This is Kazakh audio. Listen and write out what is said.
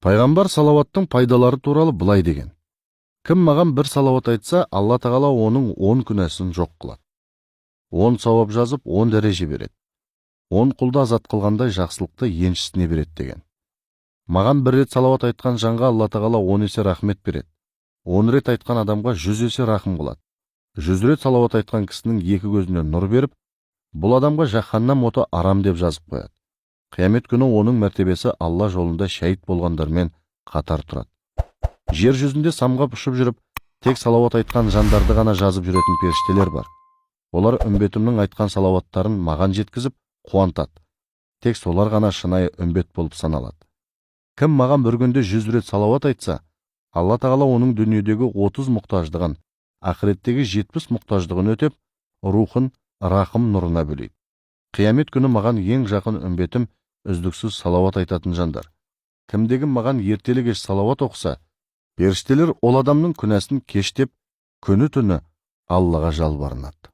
Пайғамбар салауаттың пайдалары туралы былай деген: кім маған бір салауат айтса, Алла тағала оның 10 күнәсін жоқ қылады. 10 сауап жазып, 10 дәреже береді. 10 құлды азат қылғандай жақсылықты еншісіне береді деген. Маған бір рет салауат айтқан жанға Алла тағала 10 есе рахмет береді. 10 рет айтқан адамға 100 есе рахым қылады. 100 рет салауат айтқан кісінің екі көзіне нұр беріп, бұл адамға жаһаннам оты арам деп жазып қояды. Қиямет күні оның мәртебесі Алла жолында шәйіт болғандармен қатар тұрады. Жер жүзінде самғап ұшып жүріп, тек салауат айтқан жандарды ғана жазып жүретін періштелер бар. Олар үмбетімнің айтқан салауаттарын маған жеткізіп, қуантады. Тек солар ғана шынайы үмбет болып саналады. Кім маған бір күнде 100 рет салауат айтса, Алла тағала оның дүниедегі 30 мұқтаждығын, ақыреттегі 70 мұқтаждығын өтеп, рухын рахым нұрына бөлейді. Қиямет күні маған ең жақын үмбетім үздіксіз салауат айтатын жандар. Кімдегі маған ертелі кеш салауат оқыса, періштелер ол адамның күнәсін кештеп, күні түні Аллаға жалбарынады.